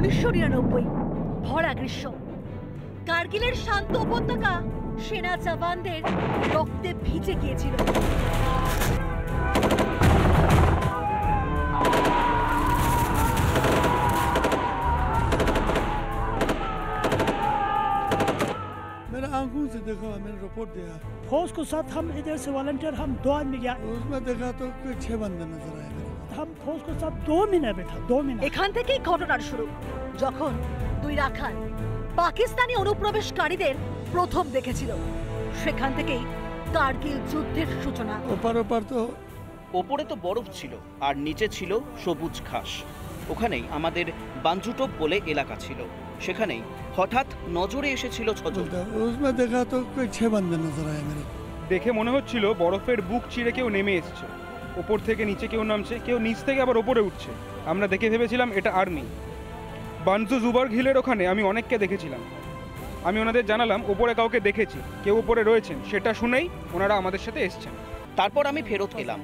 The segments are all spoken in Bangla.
1999 ভরা গ্রীষ্ম, কার্গিলের শান্ত উপত্যকা সেনা জওয়ানদের রক্তে ভিজে গিয়েছিল। मेरा आंखों से देखा, मैंने रिपोर्ट दिया। फौज के साथ हम इधर से वॉलंटियर हम 2 आदमी गया, उसमें देखा तो 6 बंदे नजर आए मेरे को। हम फौज के साथ 2 महीने बैठा, 2 महीने। এখান থেকেই ঘটনার শুরু, যখন দুই রাখাল পাকিস্তানি অনুপ্রবেশকারীদের প্রথম দেখেছিল। সেখান থেকেই কার্গিল যুদ্ধের সূচনা। ওপরে তো বরফ ছিল আর নিচে ছিল সবুজ ঘাস। ওখানেই আমাদের বাঞ্জুটোপ বলে এলাকা ছিল। সেখানেই হঠাৎ নজরে এসেছিল ছজন। দেখে মনে হচ্ছিল বরফের বুক চিরে কেউ নেমে এসছে। ওপর থেকে নিচে কেউ নামছে, কেউ নিচ থেকে আবার ওপরে উঠছে। আমরা দেখে ভেবেছিলাম এটা আর্মি। বানজু জুবার্গ হিলের ওখানে আমি অনেককে দেখেছিলাম। আমি ওনাদের জানালাম ওপরে কাউকে দেখেছি, কেউ ওপরে রয়েছেন। সেটা শুনেই ওনারা আমাদের সাথে এসছেন। তারপর আমি ফেরত এলাম।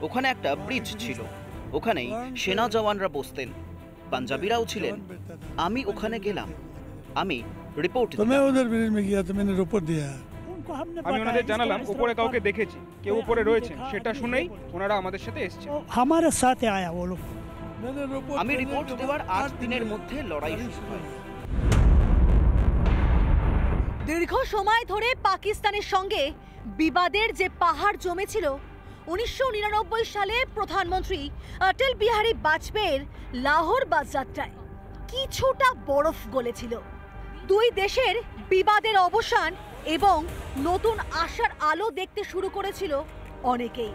ওখানে একটা ব্রিজ ছিল, ওখানেই সেনা জওয়ানরা বসতেন, পাঞ্জাবিরাও ছিলেন। আমি ওখানে গেলাম, আমি রিপোর্ট দিলাম। আমি ওনাদের জানালাম ওপরে কাউকে দেখেছি, কেউ ওপরে রয়েছেন। সেটা শুনেই ওনারা আমাদের সাথে এসছেন। हमारे साथ आया वो लोग। আমি রিপোর্ট দেওয়ার 8 দিনের মধ্যে লড়াই শুরু হয়। দীর্ঘ সময় ধরে পাকিস্তানের সঙ্গে বিবাদের যে পাহাড় জমেছিল, 1999 সালে প্রধানমন্ত্রী অটল বিহারী বাজপেয়ীর লাহোর বাস যাত্রায় কিছুটা বরফ গলেছিল। দুই দেশের বিবাদের অবসান এবং নতুন আশার আলো দেখতে শুরু করেছিল অনেকেই।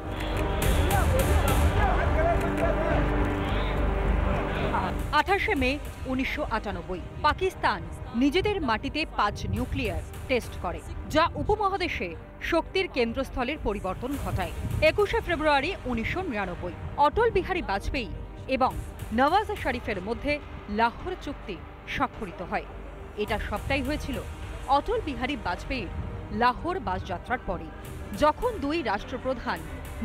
28 মে 1998 পাকিস্তান নিজেদের মাটিতে 5 নিউক্লিয়ার টেস্ট করে, যা উপমহাদেশে শক্তির কেন্দ্রস্থলের পরিবর্তন ঘটায়। 21 ফেব্রুয়ারি 1999 অটল বিহারী বাজপেয়ী এবং নওয়াজ শরীফের মধ্যে লাহোর চুক্তি স্বাক্ষরিত হয়। এটা সবটাই হয়েছিল অটল বিহারী বাজপেয়ীর লাহোর বাস যাত্রার পরে। যখন দুই রাষ্ট্রপ্রধান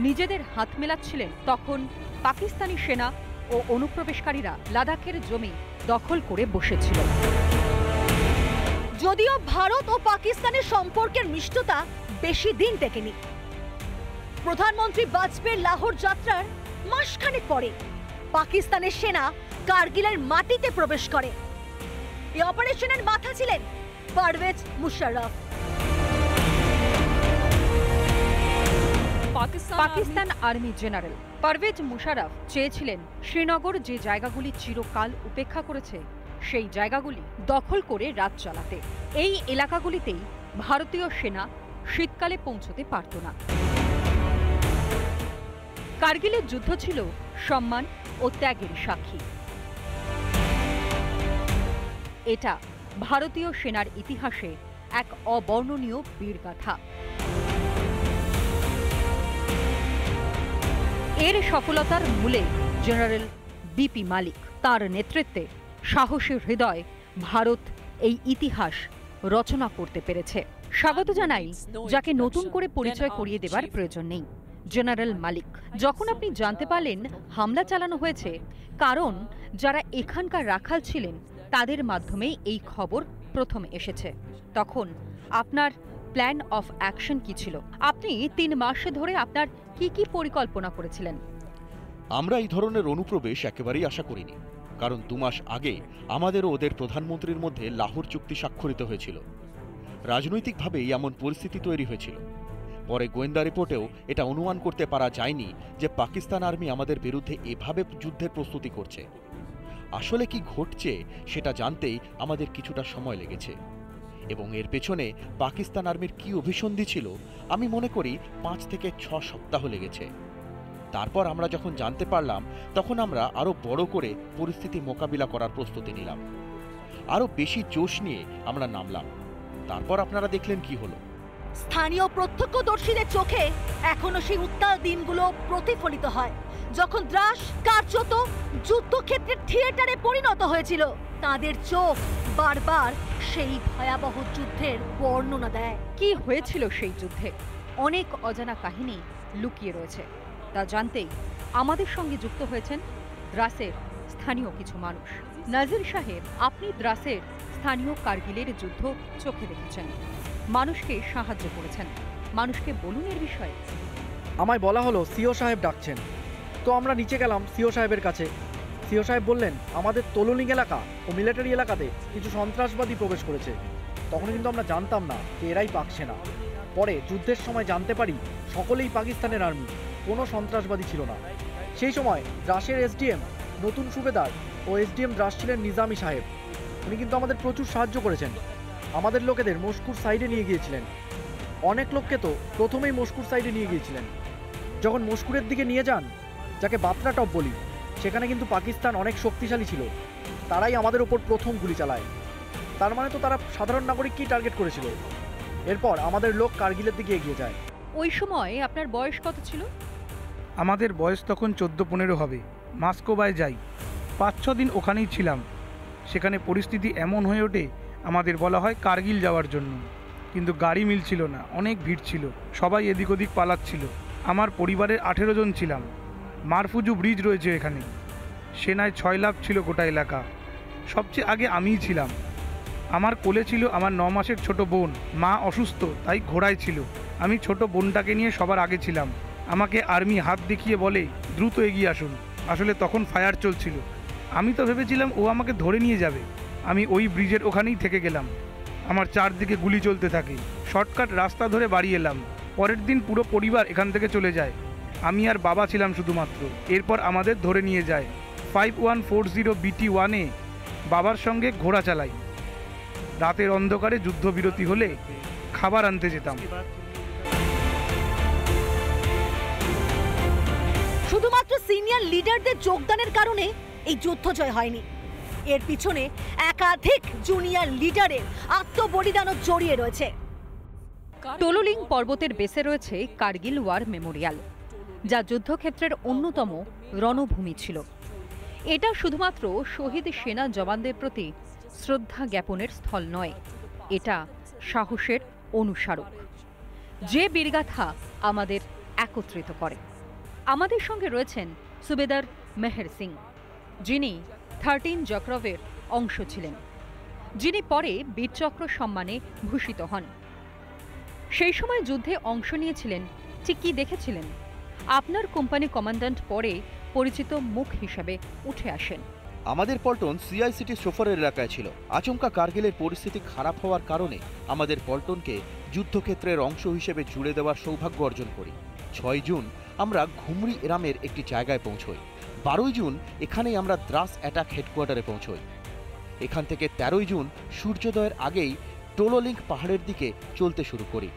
নিজেদের হাত মেলাচ্ছিলেন, তখন পাকিস্তানি সেনা ও অনুপ্রবেশকারীরা লাদাখের জমি দখল করে বসেছিল। যদিও ভারত ও পাকিস্তানের সম্পর্কের মিষ্টতা বেশি দিন টেকেনি। প্রধানমন্ত্রী বাজপেয়ীর লাহোর যাত্রার মাসখানেক পরে পাকিস্তানের সেনা কার্গিলের মাটিতে প্রবেশ করে। এই অপারেশনের মাথা ছিলেন পারভেজ মুশাররফ। পাকিস্তান আর্মি জেনারেল পারভেজ মুশাররফ চেয়েছিলেন শ্রীনগর যে জায়গাগুলি চিরকাল উপেক্ষা করেছে সেই জায়গাগুলি দখল করে রাত চালাতে। এই এলাকাগুলিতেই ভারতীয় সেনা শীতকালে পৌঁছতে পারত না। কার্গিলের যুদ্ধ ছিল সম্মান ও ত্যাগের সাক্ষী। এটা ভারতীয় সেনার ইতিহাসে এক অবর্ণনীয় বীরগাথা। এর সফলতার মূলে জেনারেল বিপি মালিক। তার নেতৃত্বে সাহসী হৃদয় ভারত এই ইতিহাস রচনা করতে পেরেছে। স্বাগত জানাই যাকে নতুন করে পরিচয় করিয়ে দেবার প্রয়োজন নেই, জেনারেল মালিক। যখন আপনি জানতে পারলেন হামলা চালানো হয়েছে, কারণ যারা এখানকার রাখাল ছিলেন তাদের মাধ্যমেই এই খবর প্রথম এসেছে, তখন আপনার প্ল্যান অফ অ্যাকশন কি ছিল? আপনি 3 মাস ধরে আপনার কি পরিকল্পনা করেছিলেন? আমরা এই ধরনের অনুপ্রবেশ একেবারেই আশা করিনি, কারণ 2 মাস আগে আমাদের ও ওদের প্রধানমন্ত্রীর মধ্যে লাহোর চুক্তি স্বাক্ষরিত হয়েছিল। রাজনৈতিকভাবেই এমন পরিস্থিতি তৈরি হয়েছিল। পরে গোয়েন্দা রিপোর্টেও এটা অনুমান করতে পারা যায়নি যে পাকিস্তান আর্মি আমাদের বিরুদ্ধে এভাবে যুদ্ধের প্রস্তুতি করছে। আসলে কি ঘটছে সেটা জানতেই আমাদের কিছুটা সময় লেগেছে, এবং এর পেছনে পাকিস্তান আর্মির কি অভিসন্ধি ছিল আমি মনে করি 5 থেকে 6 সপ্তাহ লেগেছে। তারপর আমরা যখন জানতে পারলাম, তখন আমরা আরো বড় করে পরিস্থিতি মোকাবিলা করার প্রস্তুতি নিলাম। আরো বেশি জোশ নিয়ে আমরা নামলাম। তারপর আপনারা দেখলেন কি হলো। স্থানীয় প্রত্যক্ষদর্শীদের চোখে এখনো সেই উত্তাল দিনগুলো প্রতিফলিত হয়, যখন দ্রাস কার্যত যুদ্ধক্ষেত্রের থিয়েটারে পরিণত হয়েছিল। তাদের চোখ বারবার সেই ভয়াবহ যুদ্ধের বর্ণনা দেয়। কি হয়েছিল সেই যুদ্ধে? অনেক অজানা কাহিনী লুকিয়ে রয়েছে। তা জানতেই আমাদের সঙ্গে যুক্ত হয়েছেন দ্রাসের স্থানীয় কিছু মানুষ। নাজির সাহেব, আপনি দ্রাসের স্থানীয় কার্গিলের যুদ্ধ চোখে দেখেছেন, মানুষকে সাহায্য করেছেন, মানুষকে বলুন এর বিষয়ে। আমায় বলা হলো সিও সাহেব ডাকছেন, তো আমরা নিচে গেলাম সিও সাহেবের কাছে। সিও সাহেব বললেন আমাদের তোলুলিং এলাকা ও মিলিটারি এলাকাতে কিছু সন্ত্রাসবাদী প্রবেশ করেছে। তখন কিন্তু আমরা জানতাম না যে এরাই পাক সেনা। পরে যুদ্ধের সময় জানতে পারি সকলেই পাকিস্তানের আর্মি, কোনো সন্ত্রাসবাদী ছিল না। সেই সময় দ্রাসের এসডিএম নতুন সুবেদার ও এসডিএম দ্রাস ছিলেন নিজামি সাহেব। উনি কিন্তু আমাদের প্রচুর সাহায্য করেছেন। আমাদের লোকেদের মস্কুর সাইডে নিয়ে গিয়েছিলেন। অনেক লোককে তো প্রথমেই মস্কুর সাইডে নিয়ে গিয়েছিলেন। যখন মস্কুরের দিকে নিয়ে যান, যাকে বাত্রা টপ বলি, সেখানে কিন্তু পাকিস্তান অনেক শক্তিশালী ছিল। তারাই আমাদের ওপর প্রথম গুলি চালায়। তার মানে তো তারা সাধারণ নাগরিককেই টার্গেট করেছিল। এরপর আমাদের লোক কার্গিলের দিকে এগিয়ে যায়। ওই সময় আপনার বয়স কত ছিল? আমাদের বয়স তখন 14-15 হবে। মস্কোবায় যাই, 5-6 দিন ওখানেই ছিলাম। সেখানে পরিস্থিতি এমন হয়ে ওঠে আমাদের বলা হয় কার্গিল যাওয়ার জন্য, কিন্তু গাড়ি মিলছিল না, অনেক ভিড় ছিল, সবাই এদিক ওদিক পালাচ্ছিল। আমার পরিবারের 18 জন ছিলাম। মারফুজু ব্রিজ রয়েছে এখানে, সেনায় 6 লাখ ছিল গোটা এলাকা। সবচেয়ে আগে আমিই ছিলাম। আমার কোলে ছিল আমার 9 মাসের ছোট বোন। মা অসুস্থ, তাই ঘোড়ায় ছিল। আমি ছোট বোনটাকে নিয়ে সবার আগে ছিলাম। আমাকে আর্মি হাত দেখিয়ে বলে দ্রুত এগিয়ে আসুন। আসলে তখন ফায়ার চলছিল। আমি তো ভেবেছিলাম ও আমাকে ধরে নিয়ে যাবে। আমি ওই ব্রিজের ওখানেই থেকে গেলাম। আমার চারদিকে গুলি চলতে থাকে। শর্টকাট রাস্তা ধরে বাড়ি এলাম। পরের দিন পুরো পরিবার এখান থেকে চলে যায়। আমি আর বাবা ছিলাম শুধুমাত্র। এরপর আমাদের ধরে নিয়ে যায় 5140 BT1-এ। বাবার সঙ্গে ঘোড়া চালাই। রাতের অন্ধকারে যুদ্ধবিরতি হলে খাবার আনতে যেতাম। শুধুমাত্র সিনিয়র লিডারদের যোগদানের কারণে এই যুদ্ধ জয় হয়নি। এর পিছনে একাধিক জুনিয়র লিডারের আত্মবলিদানও জড়িয়ে রয়েছে। তোলুলিং পর্বতের বেসে রয়েছে কার্গিল ওয়ার মেমোরিয়াল, যা যুদ্ধক্ষেত্রের অন্যতম রণভূমি ছিল। এটা শুধুমাত্র শহীদ সেনা জওয়ানদের প্রতি শ্রদ্ধা জ্ঞাপনের স্থল নয়, এটা সাহসের অনুস্মারক, যে বীরগাথা আমাদের একত্রিত করে। আমাদের সঙ্গে রয়েছেন সুবেদার মেহের সিং, যিনি 13 জকরভের অংশ ছিলেন, যিনি পরে বীরচক্র সম্মানে ভূষিত হন। সেই সময় যুদ্ধে অংশ নিয়েছিলেন, ঠিক কি দেখেছিলেন? আপনার কোম্পানি কমান্ড্যান্ট পরে পরিচিত মুখ হিসেবে উঠে আসেন। আমাদের পল্টন সিআইসিটি সফরের এলাকায় ছিল। আচমকা কার্গিলের পরিস্থিতি খারাপ হওয়ার কারণে আমাদের পল্টনকে যুদ্ধক্ষেত্রের অংশ হিসেবে জুড়ে দেওয়ার সৌভাগ্য অর্জন করি। 6 জুন আমরা ঘুমরি এরামের একটি জায়গায় পৌঁছই। 12 জুন এখানেই আমরা দ্রাস অ্যাটাক হেডকোয়ার্টারে পৌঁছই। এখান থেকে 13 জুন সূর্যোদয়ের আগেই টোলোলিঙ্ক পাহাড়ের দিকে চলতে শুরু করি।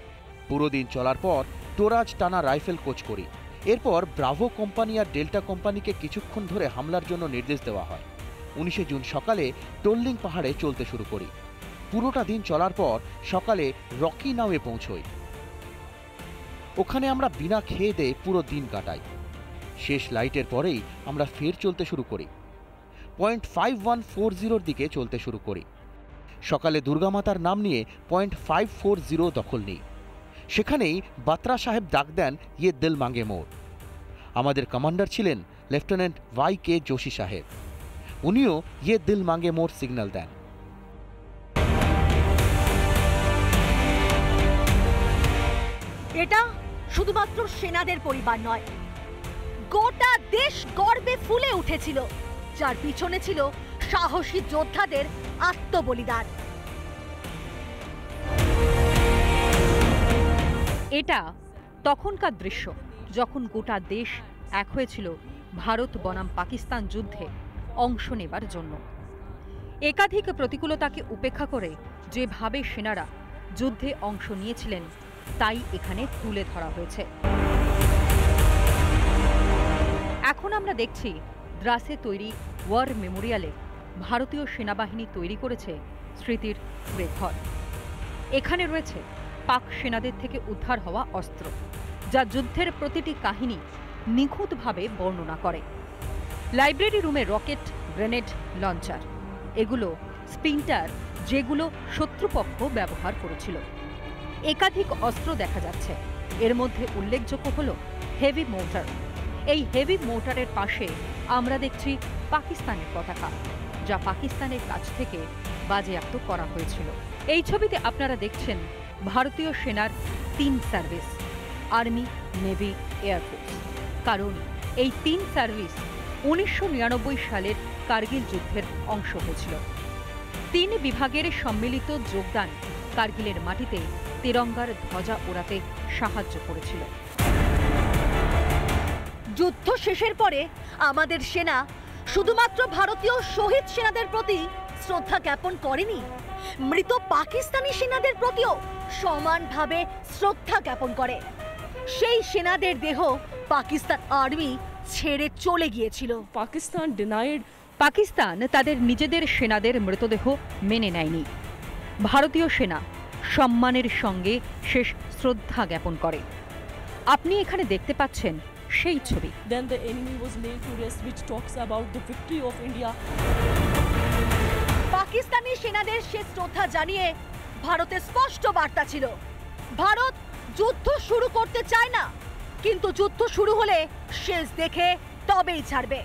পুরো দিন চলার পর টোরাজ টানা রাইফেল কোচ করি। এরপর ব্রাভো কোম্পানি আর ডেল্টা কোম্পানিকে কিছুক্ষণ ধরে হামলার জন্য নির্দেশ দেওয়া হয়। 19 জুন সকালে টোললিং পাহাড়ে চলতে শুরু করি। পুরোটা দিন চলার পর সকালে রকি নাওয়ে পৌঁছই। ওখানে আমরা বিনা খেয়ে দিয়ে পুরো দিন কাটাই। শেষ লাইটের পরেই আমরা ফের চলতে শুরু করি। পয়েন্ট 5140 দিকে চলতে শুরু করি। সকালে দুর্গামাতার নাম নিয়ে পয়েন্ট 540 দখল নিই। সেখানেই বাত্রা সাহেব ডাক দেন ইয়ে দিল মাঙ্গে মোর। আমাদের কমান্ডার ছিলেন লেফটেন্যান্ট YK যোশী সাহেব। উনিও ইয়ে দিল মাঙ্গে মোর সিগন্যাল দেন। এটা শুধুমাত্র সেনাদের পরিবার নয়, গোটা দেশ গর্বে ফুলে উঠেছিল, যার পিছনে ছিল সাহসী যোদ্ধাদের আত্মবলিদান। এটা তখনকার দৃশ্য, যখন গোটা দেশ এক হয়েছিল ভারত বনাম পাকিস্তান যুদ্ধে অংশ নেবার জন্য। একাধিক প্রতিকূলতাকে উপেক্ষা করে যেভাবে সেনারা যুদ্ধে অংশ নিয়েছিলেন, তাই এখানে তুলে ধরা হয়েছে। এখন আমরা দেখছি দ্রাসে তৈরি ওয়ার মেমোরিয়ালে ভারতীয় সেনাবাহিনী তৈরি করেছে স্মৃতির রেঘর। এখানে রয়েছে পাক সেনাদের থেকে উদ্ধার হওয়া অস্ত্র, যা যুদ্ধের প্রতিটি কাহিনী নিখুঁতভাবে বর্ণনা করে। লাইব্রেরি রুমে রকেট, গ্রেনেড, লঞ্চার, এগুলো স্পিন্টার, যেগুলো শত্রুপক্ষ ব্যবহার করেছিল। একাধিক অস্ত্র দেখা যাচ্ছে। এর মধ্যে উল্লেখযোগ্য হল হেভি মোর্টার। এই হেভি মোর্টারের পাশে আমরা দেখছি পাকিস্তানের পতাকা। যা পাকিস্তানের কাছ থেকে বাজেয়াপ্ত করা হয়েছিল। এই ছবিতে আপনারা দেখছেন ভারতীয় সেনার 3 সার্ভিস, আর্মি, নেভি, এয়ারফোর্স। কারণ এই 3 সার্ভিস 1999 সালের কার্গিল যুদ্ধের অংশ হয়েছিল। 3 বিভাগের সম্মিলিত যোগদান কার্গিলের মাটিতে তিরঙ্গার ধ্বজা ওড়াতে সাহায্য করেছিল। যুদ্ধ শেষের পরে আমাদের সেনা শুধুমাত্র ভারতীয় শহীদ সেনাদের প্রতি শ্রদ্ধা জ্ঞাপন করেনি, মৃত পাকিস্তানি সেনাদের প্রতিও সমানভাবে শ্রদ্ধা জ্ঞাপন করে। সেই সেনাদের দেহ পাকিস্তান আর্মি ছেড়ে চলে গিয়েছিল। পাকিস্তান তাদের নিজেদের সেনাদের মৃতদেহ মেনে নেয়নি। ভারতীয় সেনা সম্মানের সঙ্গে শেষ শ্রদ্ধা জ্ঞাপন করে। আপনি এখানে দেখতে পাচ্ছেন সেই ছবি। পাকিস্তানি সেনাদের শেষ শ্রদ্ধা জানিয়ে ভারতের স্পষ্ট বার্তা ছিল, ভারত যুদ্ধ শুরু করতে চায় না, কিন্তু যুদ্ধ শুরু হলে শেষ দেখে তবেই ছাড়বে।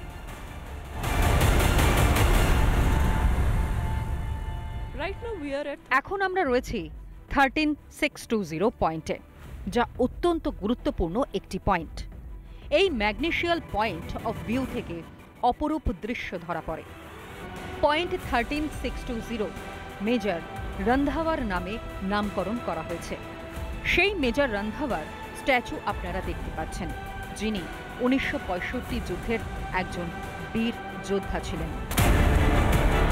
এখন আমরা রয়েছি 13620 পয়েন্টে, যা অত্যন্ত গুরুত্বপূর্ণ একটি পয়েন্ট। এই ম্যাগনেশিয়াল পয়েন্ট অফ ভিউ থেকে অপরূপ দৃশ্য ধরা পড়ে। পয়েন্ট 13620 মেজর রন্ধাওয়ার নামে নামকরণ করা হয়েছে। সেই মেজর রন্ধাওয়ার স্ট্যাচু আপনারা দেখতে পাচ্ছেন, যিনি 1965 যুদ্ধের একজন বীর যোদ্ধা ছিলেন।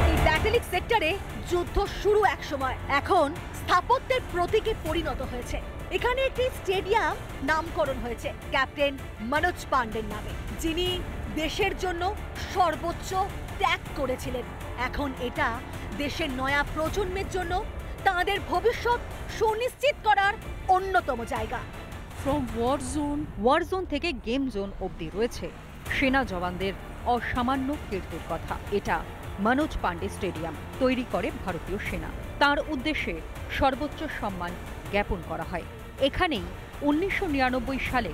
এই ব্যাটালিক সেক্টরে যুদ্ধ শুরু এক সময়, এখন স্থাপত্যের প্রতীকে পরিণত হয়েছে। এখানে একটি স্টেডিয়াম নামকরণ হয়েছে ক্যাপ্টেন মনোজ পান্ডের নামে, যিনি দেশের জন্য সর্বোচ্চ ত্যাগ করেছিলেন। এখন এটা দেশের নয়া প্রজন্মের জন্য তাদের ভবিষ্যৎ সুনিশ্চিত করার অন্যতম জায়গা। ওয়ার জোন থেকে গেম জোন অবধি রয়েছে সেনা জওয়ানদের অসামান্য কীর্তির কথা। এটা মনোজ পান্ডে স্টেডিয়াম তৈরি করে ভারতীয় সেনা। তার উদ্দেশ্যে সর্বোচ্চ সম্মান জ্ঞাপন করা হয়। এখানেই 1999 সালে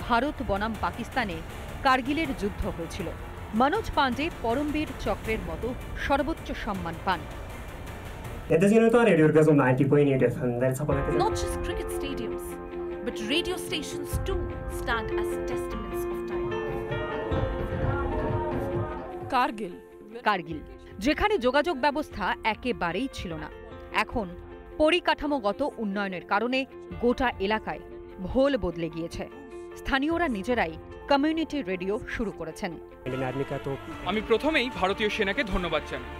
ভারত বনাম পাকিস্তানে কার্গিলের যুদ্ধ হয়েছিল। মনোজ পান্ডে পরমবীর চক্রের মতো সর্বোচ্চ সম্মান পান। Not just cricket stadiums, but radio stations too stand as testaments of time. Kargil, যেখানে যোগাযোগ ব্যবস্থা একেবারেই ছিল না, এখন পরিকাঠামোগত উন্নয়নের কারণে গোটা এলাকায় ভোল বদলে গিয়েছে। স্থানীয়রা নিজেরাই কমিউনিটি রেডিও শুরু করেছেন। আমি প্রথমেই ভারতীয় সেনাকে ধন্যবাদ জানাই।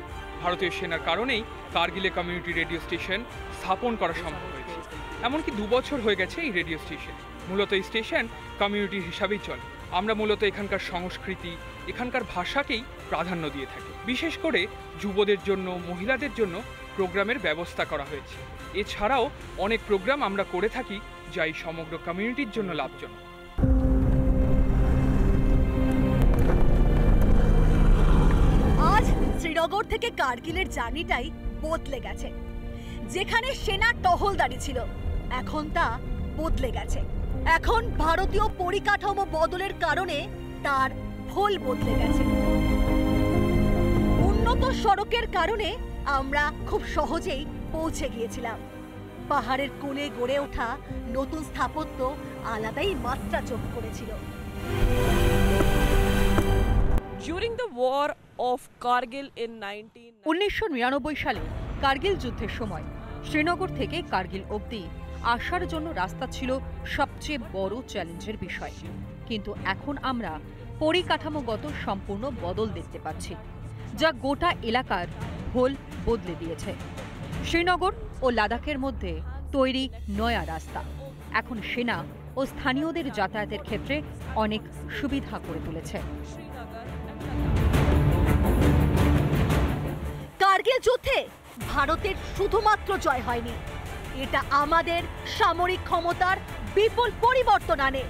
ভারতীয় সেনার কারণেই কার্গিলে কমিউনিটি রেডিও স্টেশন স্থাপন করা সম্ভব হয়েছে। এমনকি 2 বছর হয়ে গেছে এই রেডিও স্টেশন। মূলত এই স্টেশন কমিউনিটি হিসাবেই চলে। আমরা মূলত এখানকার সংস্কৃতি, এখানকার ভাষাকেই প্রাধান্য দিয়ে থাকি। বিশেষ করে যুবদের জন্য, মহিলাদের জন্য প্রোগ্রামের ব্যবস্থা করা হয়েছে। এছাড়াও অনেক প্রোগ্রাম আমরা করে থাকি যা এই সমগ্র কমিউনিটির জন্য লাভজনক। আজ শ্রীনগর থেকে কার্গিলের জার্নিটাই বদলে গেছে। যেখানে সেনা টহলদারি ছিল, এখন তা বদলে গেছে। এখন ভারতীয় পরিকাঠামো বদলের কারণে তার ভোল বদলে গেছে। উন্নত সড়কের কারণে আমরা খুব সহজেই পৌঁছে গিয়েছিলাম। পাহাড়ের কোণে গড়ে ওঠা নতুন স্থাপত্য আলাদাই মাত্রা যোগ করেছিল। During the war of Kargil in 1999 সালে কার্গিল যুদ্ধের সময় শ্রীনগর থেকে কার্গিল অবধি আসার জন্য রাস্তা ছিল সবচেয়ে বড় চ্যালেঞ্জের বিষয়। কিন্তু এখন আমরা পরিকাঠামোগত সম্পূর্ণ বদল দেখতে পাচ্ছি, যা গোটা এলাকার ভোল বদলে দিয়েছে। শ্রীনগর ও লাদাখের মধ্যে তৈরি নয়া রাস্তা এখন সেনা ও স্থানীয়দের যাতায়াতের ক্ষেত্রে অনেক সুবিধা করে তুলেছে। কার্গিল যুদ্ধে ভারতের শুধুমাত্র জয় হয়নি, এটা আমাদের সামরিক ক্ষমতার বিপুল পরিবর্তন আনে।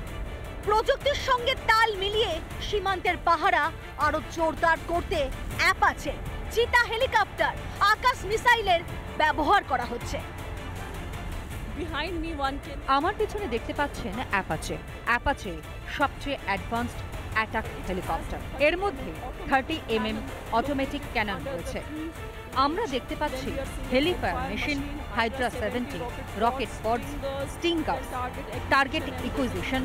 প্রযুক্তির সঙ্গে তাল মিলিয়ে সীমান্তের পাহারা আরো জোরদার করতে অ্যাপাচে, চিতা হেলিকপ্টার, আকাশ মিসাইলের ব্যবহার করা হচ্ছে। আমার পেছনে দেখতে পাচ্ছেন অ্যাপাচে। অ্যাপাচে সবচেয়ে অ্যাডভান্সড অ্যাটাক হেলিকপ্টার। এর মধ্যে 30mm অটোমেটিক ক্যানন রয়েছে। আমরা দেখতে পাচ্ছি Hellfire machine, Hydra 70, rocket pods, stingers, target acquisition,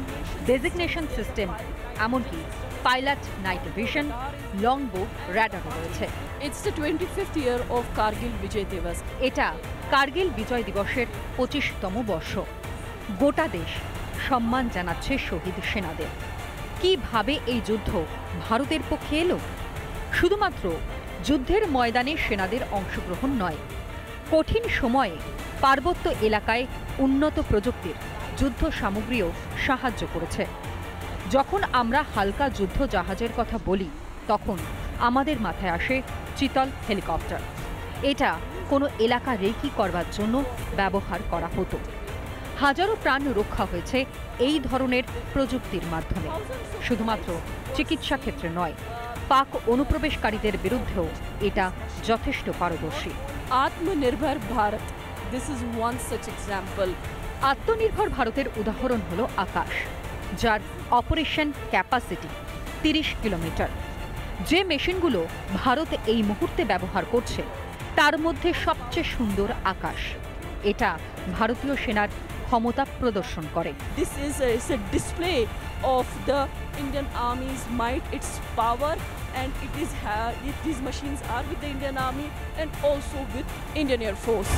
designation system, এমনকি পাইলট নাইট ভিশন, লংবো রাডারও রয়েছে। It's the 25th year of Kargil Vijay Divas. এটা কার্গিল বিজয় দিবসের 25তম বর্ষ। গোটা দেশ সম্মান জানাচ্ছে শহীদ সেনাদের। কিভাবে এই যুদ্ধ ভারতের পক্ষে এলো? শুধুমাত্র যুদ্ধের ময়দানে সেনাদের অংশগ্রহণ নয়, কঠিন সময়ে পার্বত্য এলাকায় উন্নত প্রযুক্তির যুদ্ধ সামগ্রীও সাহায্য করেছে। যখন আমরা হালকা যুদ্ধ জাহাজের কথা বলি, তখন আমাদের মাথায় আসে চিতল হেলিকপ্টার। এটা কোনো এলাকা রেকি করবার জন্য ব্যবহার করা হতো। হাজারো প্রাণ রক্ষা হয়েছে এই ধরনের প্রযুক্তির মাধ্যমে। শুধুমাত্র চিকিৎসা ক্ষেত্রে নয়, পাক অনুপ্রবেশকারীদের বিরুদ্ধেও এটা যথেষ্ট পারদর্শী। Atmanirbhar Bharat. This is one such example. আত্মনির্ভর ভারতের উদাহরণ হলো আকাশ, যার অপারেশন ক্যাপাসিটি 30 কিলোমিটার। যে মেশিনগুলো ভারত এই মুহূর্তে ব্যবহার করছে, তার মধ্যে সবচেয়ে সুন্দর আকাশ। এটা ভারতীয় সেনার ক্ষমতা প্রদর্শন করে। This is a display of the Indian Army's might, its power, and these machines are with the Indian Army and also with Indian Air Force.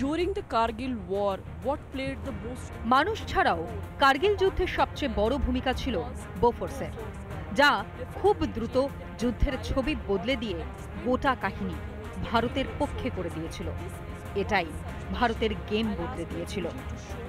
During the Kargil war, what played the most? মানুষ ছাড়াও কার্গিল যুদ্ধের সবচেয়ে বড় ভূমিকা ছিল বোফোর্সের, যা খুব দ্রুত যুদ্ধের ছবি বদলে দিয়ে গোটা কাহিনী ভারতের পক্ষে করে দিয়েছিল। এটাই ভারতের গেম বদলে দিয়েছিল।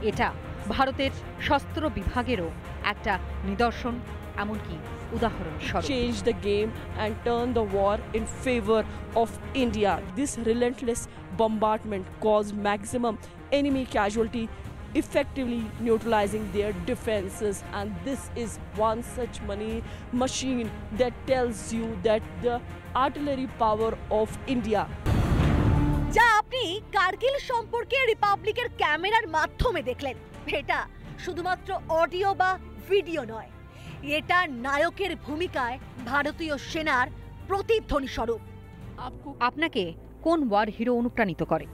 এটা ভারতের শস্ত্র বিভাগেরও একটা নিদর্শন, এমনকি উদাহরণস্বরূপ। Change the game and turn the war in favor of India. This relentless bombardment caused maximum enemy casualty, effectively neutralizing their defenses, and this is one such machine that tells you that the artillery power of India. যা আপনি কার্গিল সম্পর্কে রিপাবলিকের ক্যামেরার মাধ্যমে দেখলেন, এটা শুধুমাত্র অডিও বা ভিডিও নয়, এটা নায়কের ভূমিকায় ভারতীয় সেনার প্রতিধ্বনি স্বরূপ। আপনাকে কোন ওয়ার হিরো অনুপ্রাণিত করে?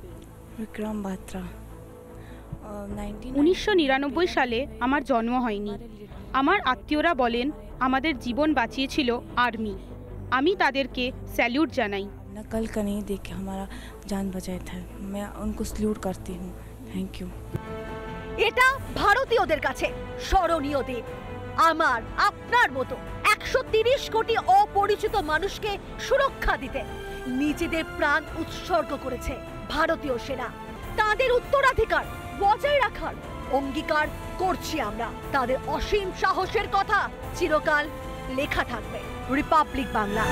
বিক্রম বাত্রা। 1999 সালে আমার জন্ম হয়নি। আমার আত্মীয়রা বলেন আমাদের জীবন বাঁচিয়েছিল আর্মি। আমি তাদেরকে স্যালিউট জানাই। नकल का नहीं देख के हमारा जान बचाया था, मैं उनको सल्यूट करती हूँ। Thank you. এটা ভারতীয়দের কাছে স্মরণীয় দিন। আমার আপনার মতো 130 কোটি অপরিচিত মানুষকে সুরক্ষা দিতে নিজেদের প্রাণ উৎসর্গ করেছে ভারতীয় সেনা। তাদের উত্তরাধিকার বজায় রাখার অঙ্গীকার করছি আমরা। তাদের অসীম সাহসের কথা চিরকাল লেখা থাকবে রিপাবলিক বাংলা।